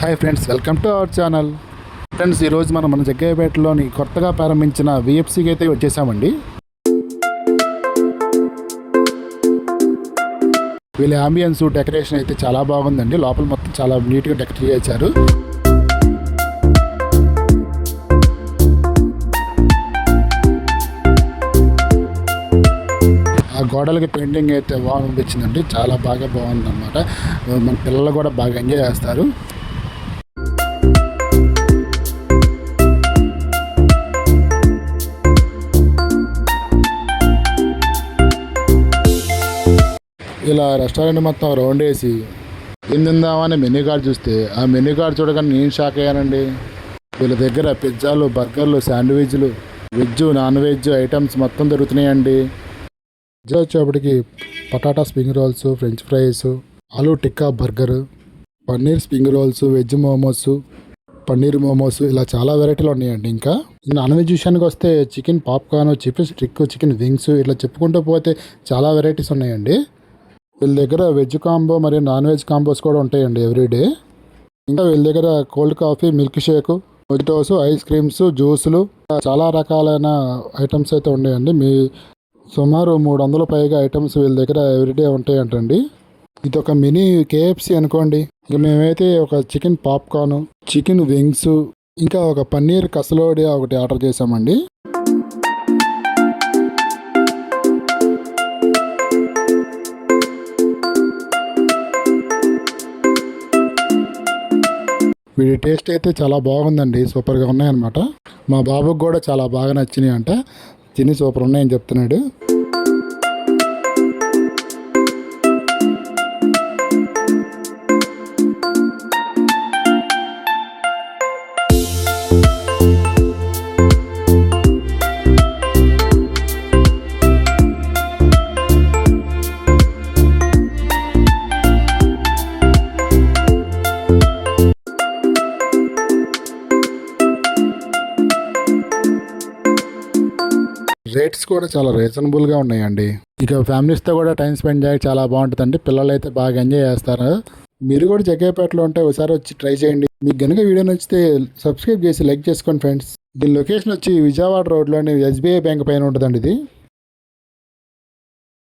Hi friends, welcome to our channel. Friends, ఈరోజు మన జగ్గయ్యపేటలోని కొత్తగా ప్రారంభించిన విఎఫ్సికి అయితే వచ్చేసామండి. వీళ్ళ అంబియన్స్ డెకరేషన్ అయితే చాలా బాగుందండి. లోపల మొత్తం చాలా నీట్గా డెకరేట్ చేశారు. ఆ గోడలకి పెయింటింగ్ అయితే బాగా అనిపించిందండి. చాలా బాగా బాగుందన్నమాట. మన పిల్లలు కూడా బాగా ఎంజాయ్ చేస్తారు. ఇలా రెస్టారెంట్ మొత్తం రౌండ్ వేసి తిందామని మెనూ కార్డ్ చూస్తే ఆ మెనూ కార్డ్ చూడగానే నేను షాక్ అయ్యానండి. వీళ్ళ దగ్గర పిజ్జాలు, బర్గర్లు, శాండ్విచ్లు, వెజ్, నాన్ వెజ్ ఐటమ్స్ మొత్తం దొరుకుతున్నాయండి. వెజ్ వచ్చేప్పటికి potato spring rolls, french fries, aloo tikka burger, paneer spring rolls, veg momos, paneer momos, ఇలా చాలా వెరైటీలు ఉన్నాయండి. ఇంకా నాన్ వెజ్ విషయానికి వస్తే chicken popcorn, chicken stick, chicken wings, ఇట్లా చెప్పుకుంటూ పోతే చాలా వెరైటీస్ ఉన్నాయండి. వీళ్ళ దగ్గర వెజ్ కాంబో మరియు నాన్ వెజ్ కాంబోస్ కూడా ఉంటాయండి ఎవ్రీడే. ఇంకా వీళ్ళ దగ్గర cold coffee, milk shake, mojitos, ice creams, జ్యూసులు, చాలా రకాలైన ఐటమ్స్ అయితే ఉన్నాయండి. సుమారు 300 పైగా ఐటమ్స్ వీళ్ళ దగ్గర ఎవ్రీడే ఉంటాయంటండి. ఇది ఒక మినీ కేఎఫ్సి అనుకోండి. ఇక మేమైతే ఒక చికెన్ పాప్కార్న్, చికెన్ వింగ్స్, ఇంకా ఒక పన్నీర్ కసలోడి ఒకటి ఆర్డర్ చేసామండి. వీడి టేస్ట్ అయితే చాలా బాగుందండి. సూపర్గా ఉన్నాయన్నమాట. మా బాబుకి కూడా చాలా బాగా నచ్చినాయి అంట. తిని సూపర్ ఉన్నాయని చెప్తున్నాడు. రేట్స్ కూడా చాలా రీజనబుల్గా ఉన్నాయండి. ఇక ఫ్యామిలీస్తో కూడా టైం స్పెండ్ చేయడానికి చాలా బాగుంటుందండి. పిల్లలు అయితే బాగా ఎంజాయ్ చేస్తారు. మీరు కూడా జగ్గయ్యపేటలో ఉంటే ఒకసారి వచ్చి ట్రై చేయండి. మీకు కనుక వీడియో నచ్చితే సబ్స్క్రైబ్ చేసి లైక్ చేసుకోండి ఫ్రెండ్స్. దీని లొకేషన్ వచ్చి విజయవాడ రోడ్లోని ఎస్బీఐ బ్యాంక్ పైన ఉంటుందండి ఇది.